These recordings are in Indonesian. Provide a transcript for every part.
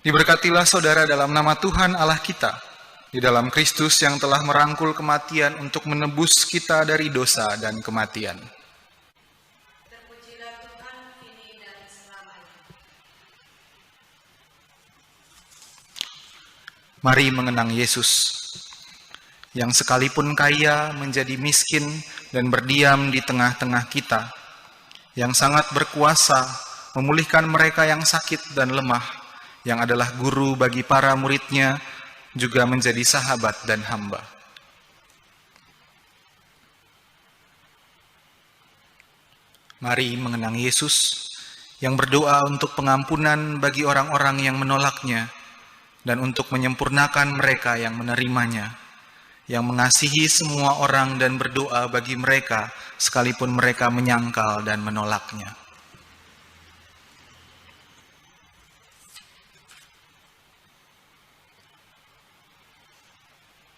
Diberkatilah saudara dalam nama Tuhan Allah kita, di dalam Kristus yang telah merangkul kematian untuk menebus kita dari dosa dan kematian. Terpujilah Tuhan kini dan selamanya. Mari mengenang Yesus, yang sekalipun kaya menjadi miskin dan berdiam di tengah-tengah kita, yang sangat berkuasa memulihkan mereka yang sakit dan lemah, yang adalah guru bagi para muridnya, juga menjadi sahabat dan hamba. Mari mengenang Yesus, yang berdoa untuk pengampunan bagi orang-orang yang menolaknya, dan untuk menyempurnakan mereka yang menerimanya, yang mengasihi semua orang dan berdoa bagi mereka, sekalipun mereka menyangkal dan menolaknya.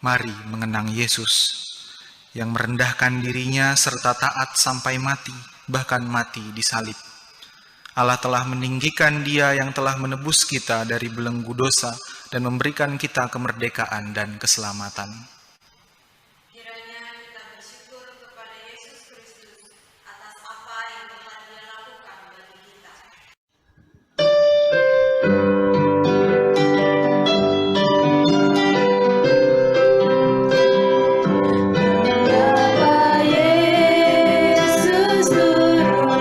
Mari mengenang Yesus, yang merendahkan dirinya serta taat sampai mati, bahkan mati di salib. Allah telah meninggikan Dia yang telah menebus kita dari belenggu dosa dan memberikan kita kemerdekaan dan keselamatan. Kiranya kita bersyukur kepada Yesus Kristus atas apa yang telah Dia lakukan bagi kita. Yesus turun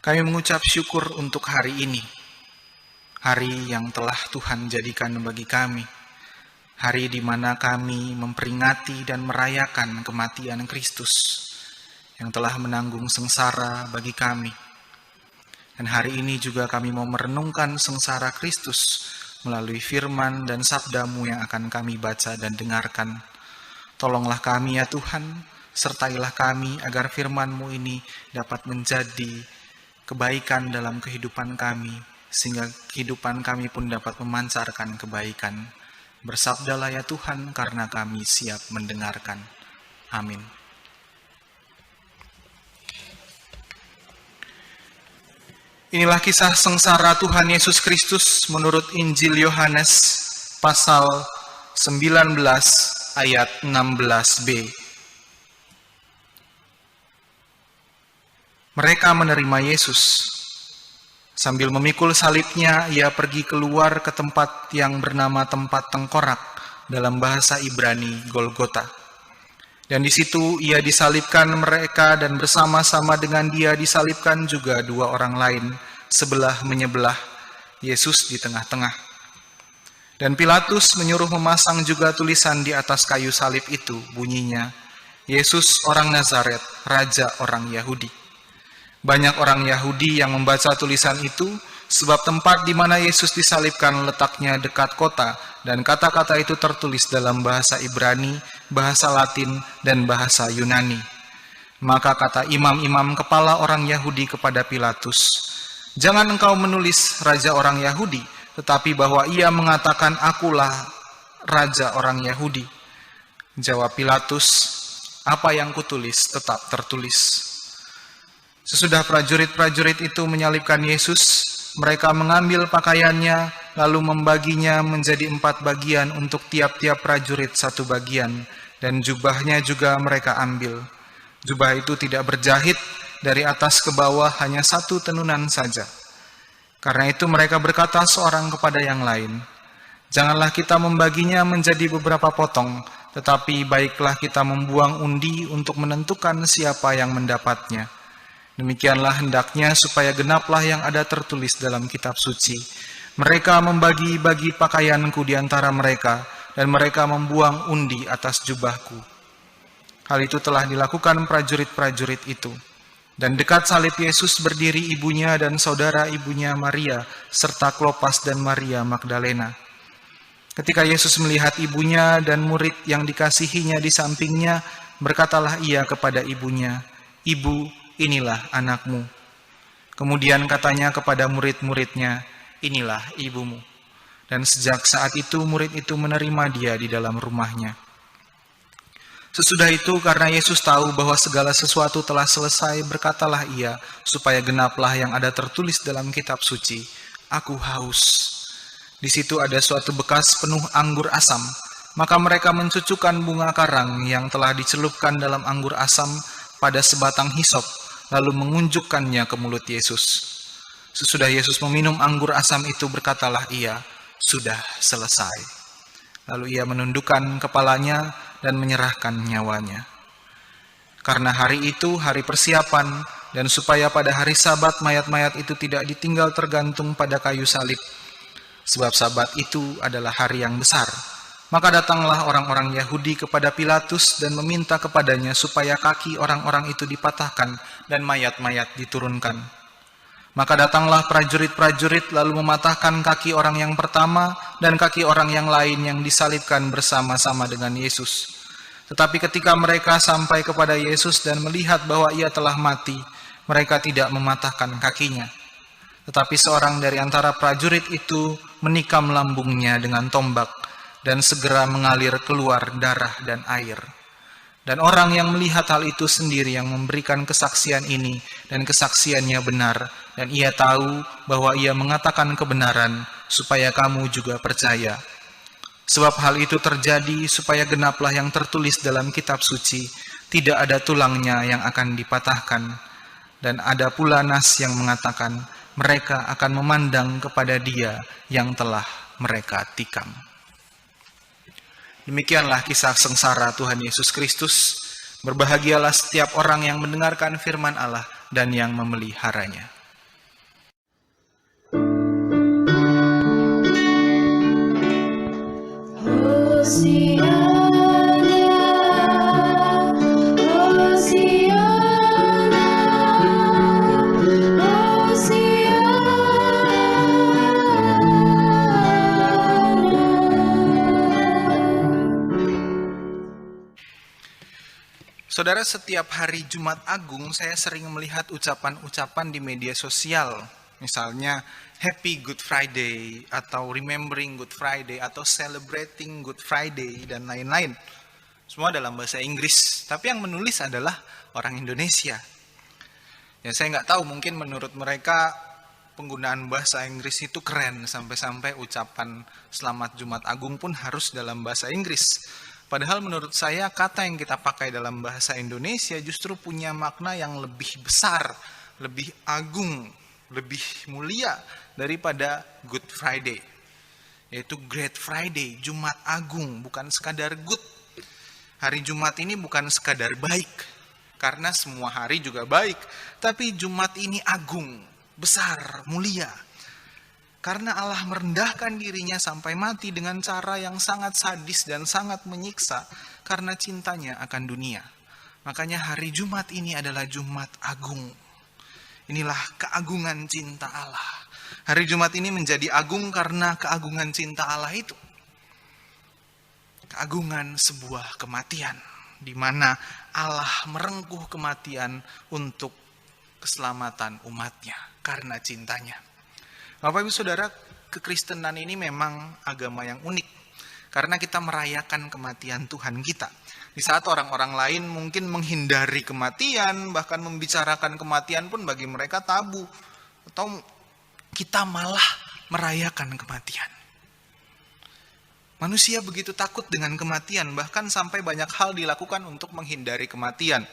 Kami mengucap syukur untuk hari ini, hari yang telah Tuhan jadikan bagi kami, hari di mana kami memperingati dan merayakan kematian Kristus yang telah menanggung sengsara bagi kami. Dan hari ini juga kami mau merenungkan sengsara Kristus melalui firman dan sabda-Mu yang akan kami baca dan dengarkan. Tolonglah kami ya Tuhan, sertailah kami agar firman-Mu ini dapat menjadi kebaikan dalam kehidupan kami, sehingga kehidupan kami pun dapat memancarkan kebaikan. Bersabdalah ya Tuhan, karena kami siap mendengarkan. Amin. Inilah kisah sengsara Tuhan Yesus Kristus menurut Injil Yohanes pasal 19 ayat 16b. Mereka menerima Yesus. Sambil memikul salibnya, ia pergi keluar ke tempat yang bernama tempat tengkorak, dalam bahasa Ibrani Golgota. Dan di situ ia disalibkan mereka, dan bersama-sama dengan dia disalibkan juga dua orang lain, sebelah menyebelah, Yesus di tengah-tengah. Dan Pilatus menyuruh memasang juga tulisan di atas kayu salib itu, bunyinya, Yesus orang Nazaret, Raja orang Yahudi. Banyak orang Yahudi yang membaca tulisan itu, sebab tempat di mana Yesus disalibkan letaknya dekat kota, dan kata-kata itu tertulis dalam bahasa Ibrani, bahasa Latin, dan bahasa Yunani. Maka kata imam-imam kepala orang Yahudi kepada Pilatus, "Jangan engkau menulis Raja orang Yahudi, tetapi bahwa ia mengatakan akulah Raja orang Yahudi." Jawab Pilatus, "Apa yang kutulis tetap tertulis." Sesudah prajurit-prajurit itu menyalibkan Yesus, mereka mengambil pakaiannya, lalu membaginya menjadi 4 bagian untuk tiap-tiap prajurit 1 bagian, dan jubahnya juga mereka ambil. Jubah itu tidak berjahit, dari atas ke bawah hanya 1 tenunan saja. Karena itu mereka berkata seorang kepada yang lain, "Janganlah kita membaginya menjadi beberapa potong, tetapi baiklah kita membuang undi untuk menentukan siapa yang mendapatnya. Demikianlah hendaknya supaya genaplah yang ada tertulis dalam kitab suci. Mereka membagi-bagi pakaianku di antara mereka, dan mereka membuang undi atas jubahku." Hal itu telah dilakukan prajurit-prajurit itu. Dan dekat salib Yesus berdiri ibunya dan saudara ibunya Maria, serta Klopas dan Maria Magdalena. Ketika Yesus melihat ibunya dan murid yang dikasihinya di sampingnya, berkatalah ia kepada ibunya, "Ibu, inilah anakmu." Kemudian katanya kepada murid-muridnya, "Inilah ibumu." Dan sejak saat itu murid itu menerima dia di dalam rumahnya. Sesudah itu, karena Yesus tahu bahwa segala sesuatu telah selesai, berkatalah ia, supaya genaplah yang ada tertulis dalam kitab suci, "Aku haus." Di situ ada suatu bekas penuh anggur asam. Maka mereka mencucukkan bunga karang yang telah dicelupkan dalam anggur asam pada sebatang hisop, lalu mengunjukkannya ke mulut Yesus. Sesudah Yesus meminum anggur asam itu, berkatalah ia, "Sudah selesai." Lalu ia menundukkan kepalanya dan menyerahkan nyawanya. Karena hari itu hari persiapan, dan supaya pada hari Sabat mayat-mayat itu tidak ditinggal tergantung pada kayu salib, sebab Sabat itu adalah hari yang besar, maka datanglah orang-orang Yahudi kepada Pilatus dan meminta kepadanya supaya kaki orang-orang itu dipatahkan dan mayat-mayat diturunkan. Maka datanglah prajurit-prajurit lalu mematahkan kaki orang yang pertama dan kaki orang yang lain yang disalibkan bersama-sama dengan Yesus. Tetapi ketika mereka sampai kepada Yesus dan melihat bahwa ia telah mati, mereka tidak mematahkan kakinya. Tetapi seorang dari antara prajurit itu menikam lambungnya dengan tombak, dan segera mengalir keluar darah dan air. Dan orang yang melihat hal itu sendiri yang memberikan kesaksian ini, dan kesaksiannya benar, dan ia tahu bahwa ia mengatakan kebenaran, supaya kamu juga percaya. Sebab hal itu terjadi supaya genaplah yang tertulis dalam kitab suci, tidak ada tulangnya yang akan dipatahkan. Dan ada pula nas yang mengatakan, mereka akan memandang kepada dia yang telah mereka tikam. Demikianlah kisah sengsara Tuhan Yesus Kristus. Berbahagialah setiap orang yang mendengarkan firman Allah dan yang memeliharanya. Saudara, setiap hari Jumat Agung saya sering melihat ucapan-ucapan di media sosial. Misalnya Happy Good Friday, atau Remembering Good Friday, atau Celebrating Good Friday, dan lain-lain. Semua dalam bahasa Inggris, tapi yang menulis adalah orang Indonesia. Ya, saya nggak tahu, mungkin menurut mereka penggunaan bahasa Inggris itu keren, sampai-sampai ucapan Selamat Jumat Agung pun harus dalam bahasa Inggris. Padahal menurut saya kata yang kita pakai dalam bahasa Indonesia justru punya makna yang lebih besar, lebih agung, lebih mulia daripada Good Friday. Yaitu Great Friday, Jumat Agung, bukan sekadar good. Hari Jumat ini bukan sekadar baik, karena semua hari juga baik. Tapi Jumat ini agung, besar, mulia. Karena Allah merendahkan dirinya sampai mati dengan cara yang sangat sadis dan sangat menyiksa karena cintanya akan dunia. Makanya hari Jumat ini adalah Jumat Agung. Inilah keagungan cinta Allah. Hari Jumat ini menjadi agung karena keagungan cinta Allah itu. Keagungan sebuah kematian, di mana Allah merengkuh kematian untuk keselamatan umatnya karena cintanya. Bapak Ibu Saudara, kekristenan ini memang agama yang unik karena kita merayakan kematian Tuhan kita. Di saat orang-orang lain mungkin menghindari kematian, bahkan membicarakan kematian pun bagi mereka tabu, atau kita malah merayakan kematian. Manusia begitu takut dengan kematian, bahkan sampai banyak hal dilakukan untuk menghindari kematian.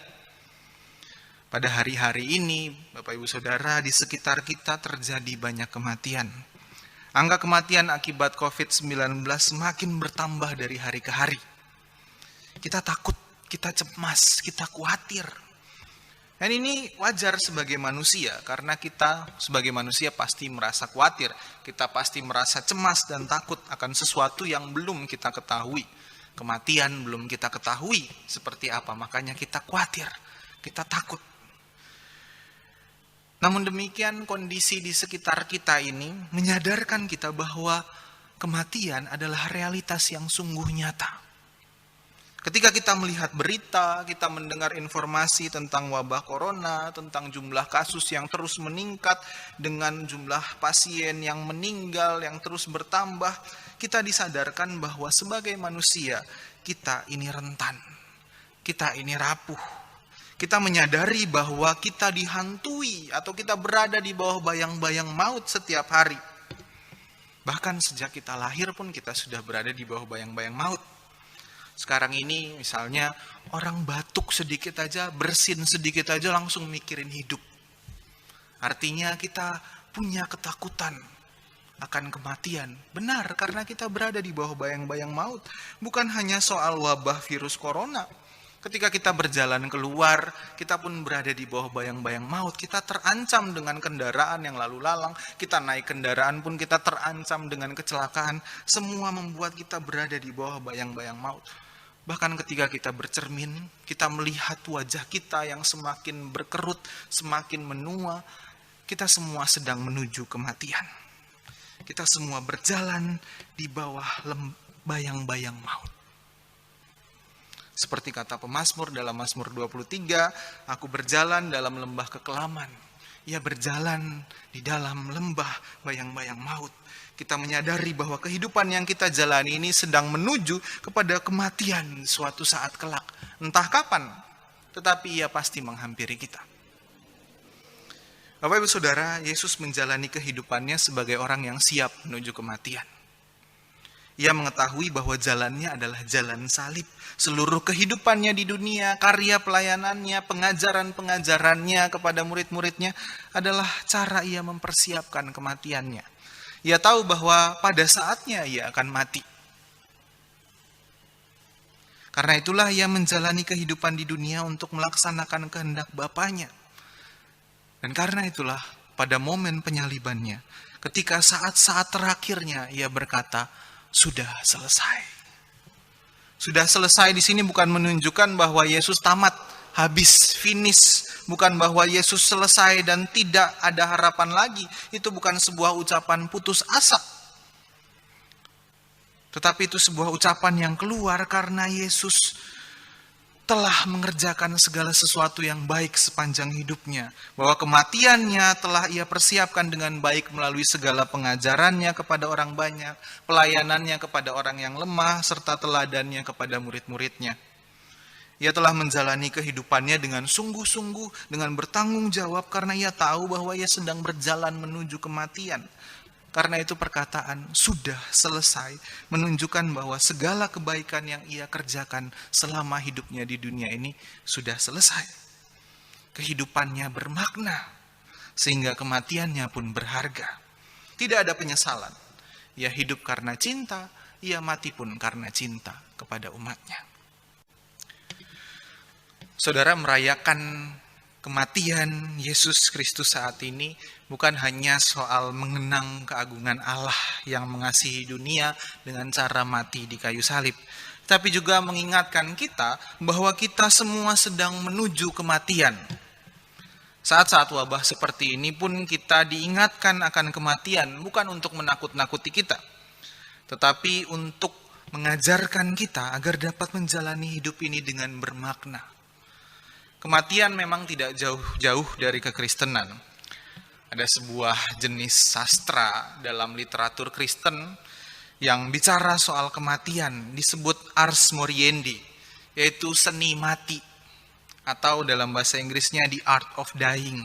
Pada hari-hari ini, Bapak Ibu Saudara, di sekitar kita terjadi banyak kematian. Angka kematian akibat COVID-19 semakin bertambah dari hari ke hari. Kita takut, kita cemas, kita khawatir. Dan ini wajar sebagai manusia, karena kita sebagai manusia pasti merasa khawatir. Kita pasti merasa cemas dan takut akan sesuatu yang belum kita ketahui. Kematian belum kita ketahui seperti apa, makanya kita khawatir, kita takut. Namun demikian, kondisi di sekitar kita ini menyadarkan kita bahwa kematian adalah realitas yang sungguh nyata. Ketika kita melihat berita, kita mendengar informasi tentang wabah corona, tentang jumlah kasus yang terus meningkat, dengan jumlah pasien yang meninggal yang terus bertambah, kita disadarkan bahwa sebagai manusia, kita ini rentan, kita ini rapuh. Kita menyadari bahwa kita dihantui atau kita berada di bawah bayang-bayang maut setiap hari. Bahkan sejak kita lahir pun kita sudah berada di bawah bayang-bayang maut. Sekarang ini misalnya orang batuk sedikit aja, bersin sedikit aja langsung mikirin hidup. Artinya kita punya ketakutan akan kematian. Benar, karena kita berada di bawah bayang-bayang maut. Bukan hanya soal wabah virus corona. Ketika kita berjalan keluar, kita pun berada di bawah bayang-bayang maut. Kita terancam dengan kendaraan yang lalu lalang. Kita naik kendaraan pun kita terancam dengan kecelakaan. Semua membuat kita berada di bawah bayang-bayang maut. Bahkan ketika kita bercermin, kita melihat wajah kita yang semakin berkerut, semakin menua. Kita semua sedang menuju kematian. Kita semua berjalan di bawah bayang-bayang maut. Seperti kata pemazmur dalam Mazmur 23, aku berjalan dalam lembah kekelaman. Ia berjalan di dalam lembah bayang-bayang maut. Kita menyadari bahwa kehidupan yang kita jalani ini sedang menuju kepada kematian suatu saat kelak. Entah kapan, tetapi ia pasti menghampiri kita. Bapak Ibu Saudara, Yesus menjalani kehidupannya sebagai orang yang siap menuju kematian. Ia mengetahui bahwa jalannya adalah jalan salib. Seluruh kehidupannya di dunia, karya pelayanannya, pengajaran-pengajarannya kepada murid-muridnya adalah cara ia mempersiapkan kematiannya. Ia tahu bahwa pada saatnya ia akan mati. Karena itulah ia menjalani kehidupan di dunia untuk melaksanakan kehendak Bapanya. Dan karena itulah pada momen penyalibannya, ketika saat-saat terakhirnya ia berkata, sudah selesai. Sudah selesai di sini bukan menunjukkan bahwa Yesus tamat, habis, finish. Bukan bahwa Yesus selesai dan tidak ada harapan lagi. Itu bukan sebuah ucapan putus asa. Tetapi itu sebuah ucapan yang keluar karena Yesus telah mengerjakan segala sesuatu yang baik sepanjang hidupnya. Bahwa kematiannya telah ia persiapkan dengan baik melalui segala pengajarannya kepada orang banyak, pelayanannya kepada orang yang lemah, serta teladannya kepada murid-muridnya. Ia telah menjalani kehidupannya dengan sungguh-sungguh, dengan bertanggung jawab karena ia tahu bahwa ia sedang berjalan menuju kematian. Karena itu perkataan sudah selesai menunjukkan bahwa segala kebaikan yang ia kerjakan selama hidupnya di dunia ini sudah selesai. Kehidupannya bermakna sehingga kematiannya pun berharga. Tidak ada penyesalan. Ia hidup karena cinta, ia mati pun karena cinta kepada umatnya. Saudara, merayakan kematian Yesus Kristus saat ini bukan hanya soal mengenang keagungan Allah yang mengasihi dunia dengan cara mati di kayu salib, tapi juga mengingatkan kita bahwa kita semua sedang menuju kematian. Saat-saat wabah seperti ini pun kita diingatkan akan kematian, bukan untuk menakut-nakuti kita, tetapi untuk mengajarkan kita agar dapat menjalani hidup ini dengan bermakna. Kematian memang tidak jauh-jauh dari kekristenan. Ada sebuah jenis sastra dalam literatur Kristen yang bicara soal kematian, disebut ars moriendi, yaitu seni mati, atau dalam bahasa Inggrisnya the art of dying.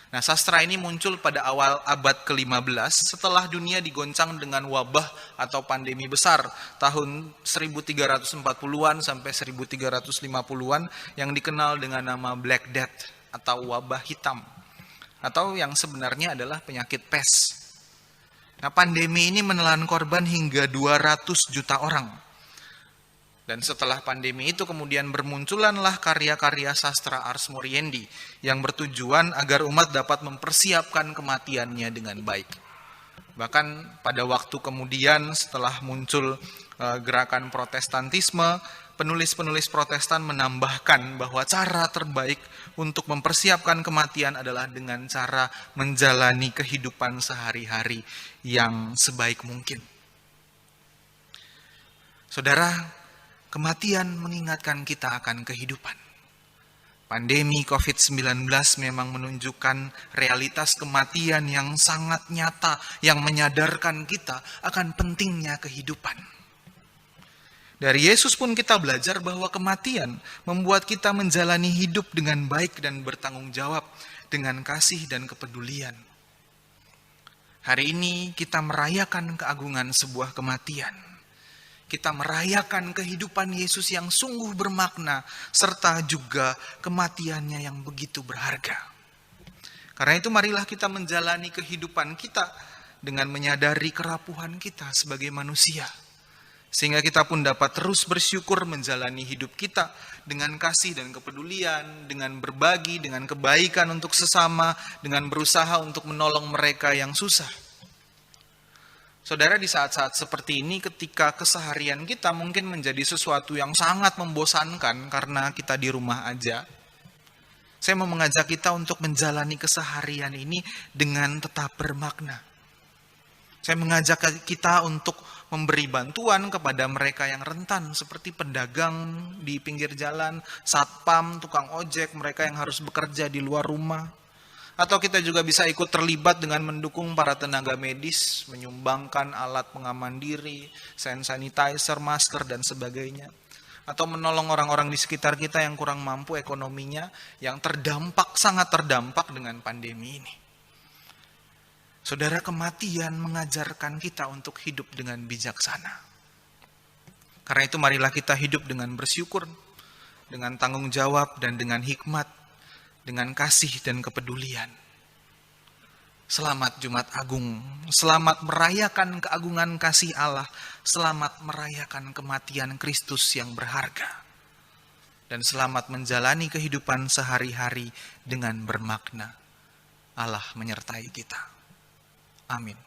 Nah, sastra ini muncul pada awal abad ke-15 setelah dunia digoncang dengan wabah atau pandemi besar tahun 1340-an sampai 1350-an yang dikenal dengan nama Black Death atau wabah hitam, atau yang sebenarnya adalah penyakit pes. Nah, pandemi ini menelan korban hingga 200 juta orang. Dan setelah pandemi itu kemudian bermunculanlah karya-karya sastra ars moriendi yang bertujuan agar umat dapat mempersiapkan kematiannya dengan baik. Bahkan pada waktu kemudian setelah muncul gerakan protestantisme, penulis-penulis Protestan menambahkan bahwa cara terbaik untuk mempersiapkan kematian adalah dengan cara menjalani kehidupan sehari-hari yang sebaik mungkin. Saudara, kematian mengingatkan kita akan kehidupan. Pandemi COVID-19 memang menunjukkan realitas kematian yang sangat nyata, yang menyadarkan kita akan pentingnya kehidupan. Dari Yesus pun kita belajar bahwa kematian membuat kita menjalani hidup dengan baik dan bertanggung jawab dengan kasih dan kepedulian. Hari ini kita merayakan keagungan sebuah kematian. Kita merayakan kehidupan Yesus yang sungguh bermakna, serta juga kematiannya yang begitu berharga. Karena itu marilah kita menjalani kehidupan kita dengan menyadari kerapuhan kita sebagai manusia. Sehingga kita pun dapat terus bersyukur menjalani hidup kita dengan kasih dan kepedulian, dengan berbagi, dengan kebaikan untuk sesama, dengan berusaha untuk menolong mereka yang susah. Saudara, di saat-saat seperti ini ketika keseharian kita mungkin menjadi sesuatu yang sangat membosankan karena kita di rumah aja, saya mau mengajak kita untuk menjalani keseharian ini dengan tetap bermakna. Saya mengajak kita untuk memberi bantuan kepada mereka yang rentan seperti pedagang di pinggir jalan, satpam, tukang ojek, mereka yang harus bekerja di luar rumah. Atau kita juga bisa ikut terlibat dengan mendukung para tenaga medis, menyumbangkan alat pengaman diri, hand sanitizer, masker, dan sebagainya. Atau menolong orang-orang di sekitar kita yang kurang mampu ekonominya, yang sangat terdampak dengan pandemi ini. Saudara, kematian mengajarkan kita untuk hidup dengan bijaksana. Karena itu marilah kita hidup dengan bersyukur, dengan tanggung jawab, dan dengan hikmat, dengan kasih dan kepedulian. Selamat Jumat Agung, selamat merayakan keagungan kasih Allah, selamat merayakan kematian Kristus yang berharga, dan selamat menjalani kehidupan sehari-hari dengan bermakna. Allah menyertai kita. Amin.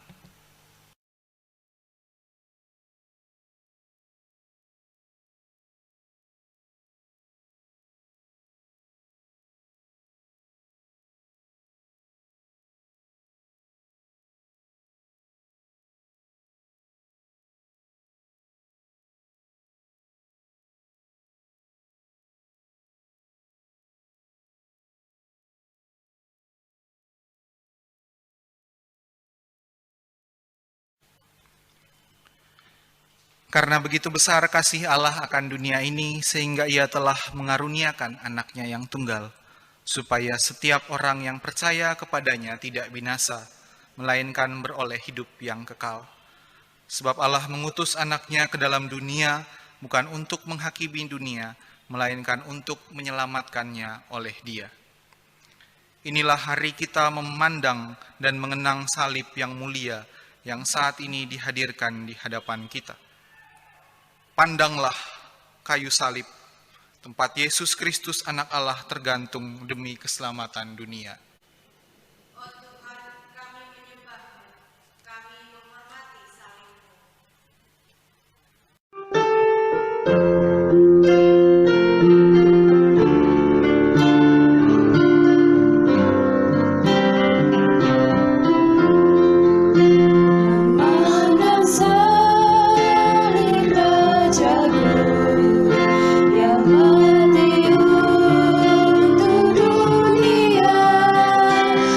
Karena begitu besar kasih Allah akan dunia ini, sehingga Ia telah mengaruniakan anaknya yang tunggal, supaya setiap orang yang percaya kepadanya tidak binasa, melainkan beroleh hidup yang kekal. Sebab Allah mengutus anaknya ke dalam dunia, bukan untuk menghakimi dunia, melainkan untuk menyelamatkannya oleh Dia. Inilah hari kita memandang dan mengenang salib yang mulia, yang saat ini dihadirkan di hadapan kita. Pandanglah kayu salib, tempat Yesus Kristus anak Allah tergantung demi keselamatan dunia. Oh Tuhan, kami menyembah-Mu, kami menghormati salib-Mu. Memandang salib Rajaku yang mati untuk dunia,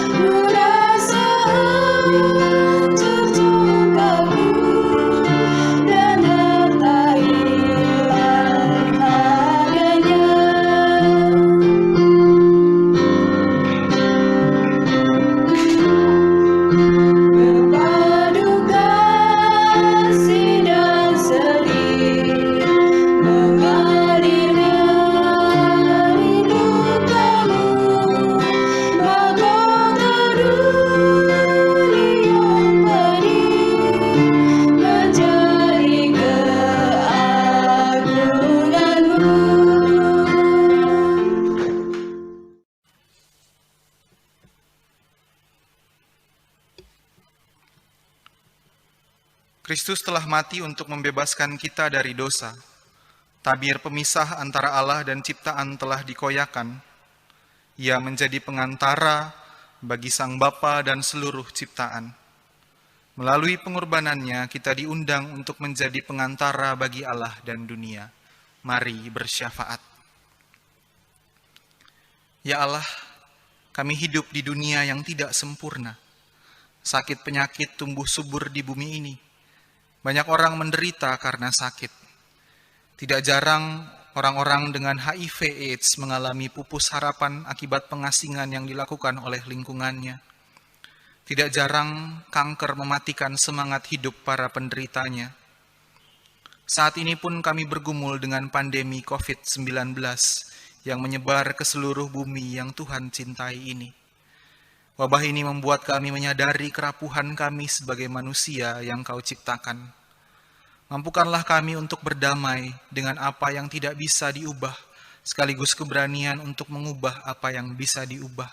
ku rasa hancur tongkatku dan harta hilang harganya. Berpadu kasih dan sedih mengalir dari lukamu, mahkota duri yang pedih menjadi keagunganmu. Kristus telah mati untuk membebaskan kita dari dosa. Tabir pemisah antara Allah dan ciptaan telah dikoyakan. Ia menjadi pengantara bagi Sang Bapa dan seluruh ciptaan. Melalui pengorbanannya, kita diundang untuk menjadi pengantara bagi Allah dan dunia. Mari bersyafaat. Ya Allah, kami hidup di dunia yang tidak sempurna. Sakit penyakit tumbuh subur di bumi ini. Banyak orang menderita karena sakit. Tidak jarang orang-orang dengan HIV/AIDS mengalami pupus harapan akibat pengasingan yang dilakukan oleh lingkungannya. Tidak jarang kanker mematikan semangat hidup para penderitanya. Saat ini pun kami bergumul dengan pandemi COVID-19 yang menyebar ke seluruh bumi yang Tuhan cintai ini. Wabah ini membuat kami menyadari kerapuhan kami sebagai manusia yang Kau ciptakan. Mampukanlah kami untuk berdamai dengan apa yang tidak bisa diubah, sekaligus keberanian untuk mengubah apa yang bisa diubah.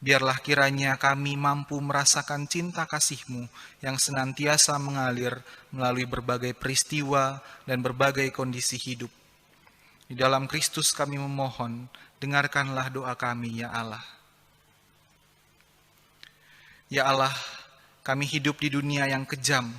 Biarlah kiranya kami mampu merasakan cinta kasih-Mu yang senantiasa mengalir melalui berbagai peristiwa dan berbagai kondisi hidup. Di dalam Kristus kami memohon, dengarkanlah doa kami, ya Allah. Ya Allah, kami hidup di dunia yang kejam.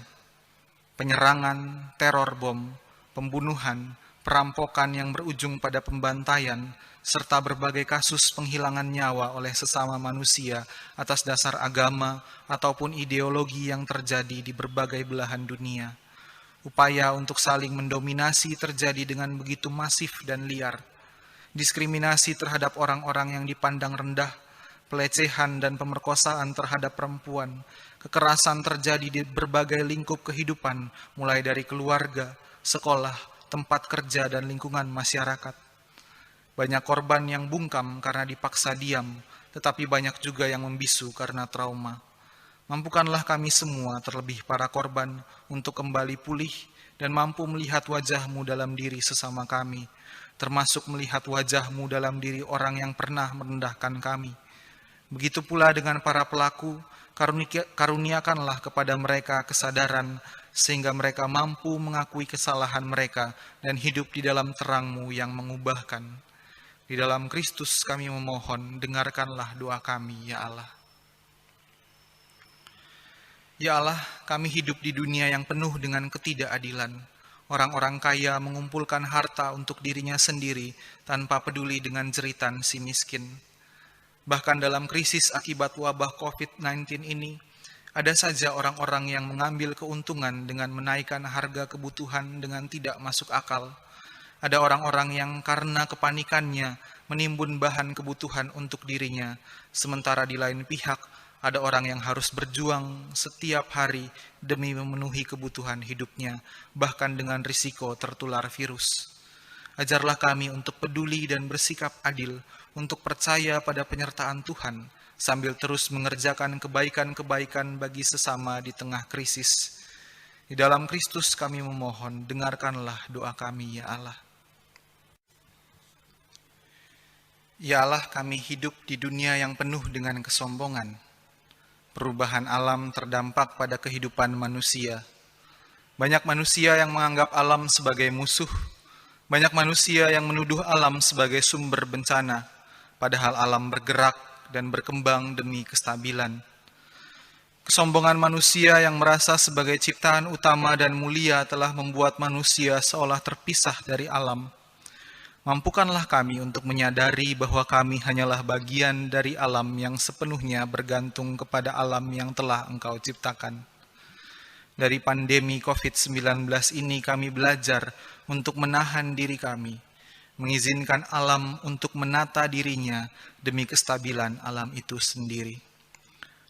Penyerangan, teror bom, pembunuhan, perampokan yang berujung pada pembantaian, serta berbagai kasus penghilangan nyawa oleh sesama manusia atas dasar agama ataupun ideologi yang terjadi di berbagai belahan dunia. Upaya untuk saling mendominasi terjadi dengan begitu masif dan liar. Diskriminasi terhadap orang-orang yang dipandang rendah, pelecehan dan pemerkosaan terhadap perempuan, kekerasan terjadi di berbagai lingkup kehidupan, mulai dari keluarga, sekolah, tempat kerja, dan lingkungan masyarakat. Banyak korban yang bungkam karena dipaksa diam, tetapi banyak juga yang membisu karena trauma. Mampukanlah kami semua, terlebih para korban, untuk kembali pulih dan mampu melihat wajah-Mu dalam diri sesama kami, termasuk melihat wajah-Mu dalam diri orang yang pernah merendahkan kami. Begitu pula dengan para pelaku, karuniakanlah kepada mereka kesadaran, sehingga mereka mampu mengakui kesalahan mereka dan hidup di dalam terang-Mu yang mengubahkan. Di dalam Kristus kami memohon, dengarkanlah doa kami, ya Allah. Ya Allah, kami hidup di dunia yang penuh dengan ketidakadilan. Orang-orang kaya mengumpulkan harta untuk dirinya sendiri tanpa peduli dengan jeritan si miskin. Bahkan dalam krisis akibat wabah COVID-19 ini, Ada saja orang-orang yang mengambil keuntungan dengan menaikkan harga kebutuhan dengan tidak masuk akal. Ada orang-orang yang karena kepanikannya menimbun bahan kebutuhan untuk dirinya, sementara di lain pihak ada orang yang harus berjuang setiap hari demi memenuhi kebutuhan hidupnya, bahkan dengan risiko tertular virus. Ajarlah kami untuk peduli dan bersikap adil, untuk percaya pada penyertaan Tuhan, sambil terus mengerjakan kebaikan-kebaikan bagi sesama di tengah krisis. Di dalam Kristus kami memohon, dengarkanlah doa kami, ya Allah. Ya Allah, kami hidup di dunia yang penuh dengan kesombongan. Perubahan alam terdampak pada kehidupan manusia. Banyak manusia yang menganggap alam sebagai musuh. Banyak manusia yang menuduh alam sebagai sumber bencana, padahal alam bergerak dan berkembang demi kestabilan. Kesombongan manusia yang merasa sebagai ciptaan utama dan mulia telah membuat manusia seolah terpisah dari alam. Mampukanlah kami untuk menyadari bahwa kami hanyalah bagian dari alam yang sepenuhnya bergantung kepada alam yang telah Engkau ciptakan. Dari pandemi COVID-19 ini kami belajar untuk menahan diri kami, mengizinkan alam untuk menata dirinya demi kestabilan alam itu sendiri.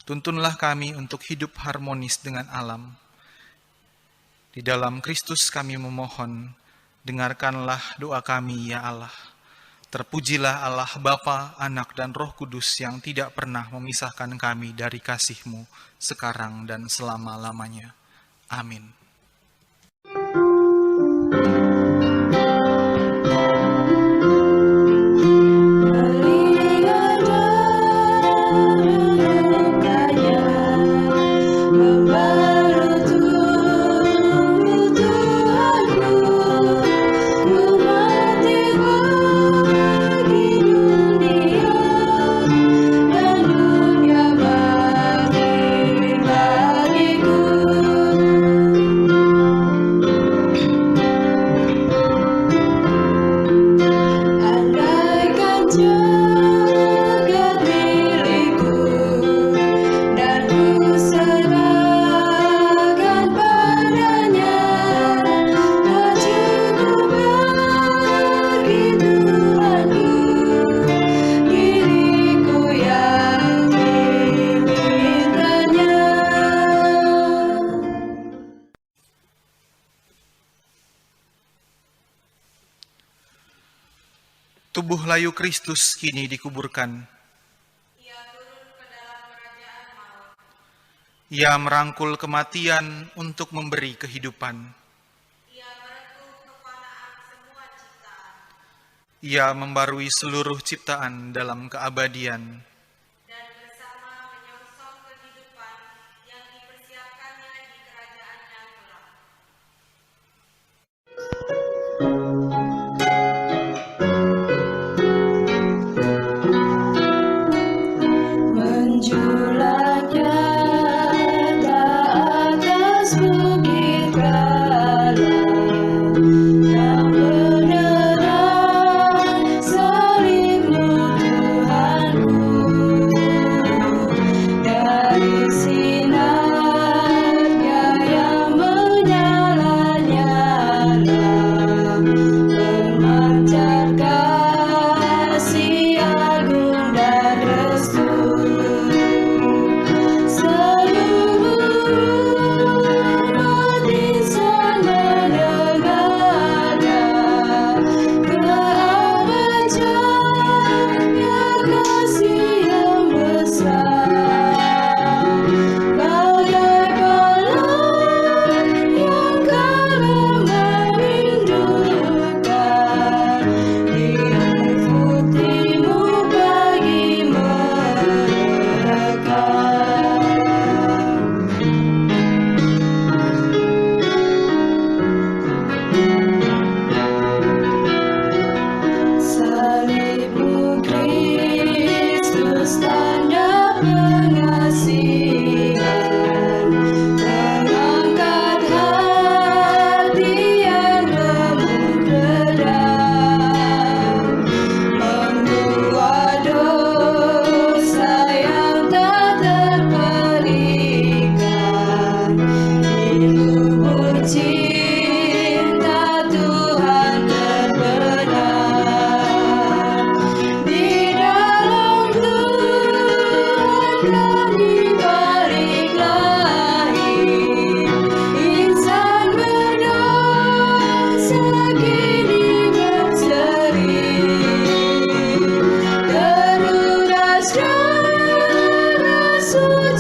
Tuntunlah kami untuk hidup harmonis dengan alam. Di dalam Kristus kami memohon, dengarkanlah doa kami, ya Allah. Terpujilah Allah Bapa, Anak, dan Roh Kudus yang tidak pernah memisahkan kami dari kasih-Mu sekarang dan selama-lamanya. Amin. Tubuh layu Kristus kini dikuburkan. Ia turun ke dalam kerajaan maut. Ia merangkul kematian untuk memberi kehidupan. Ia meredup kefanaan semua ciptaan. Ia membarui seluruh ciptaan dalam keabadian. Dan bersama menyongsong kehidupan yang dipersiapkannya di kerajaan yang gelap. Menjulatnya atas bukit Galam, yang beneran salib-Mu Tuhanku. Dari sinarnya yang menyala-nyala, memancar kasih agung dan restu.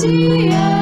Dia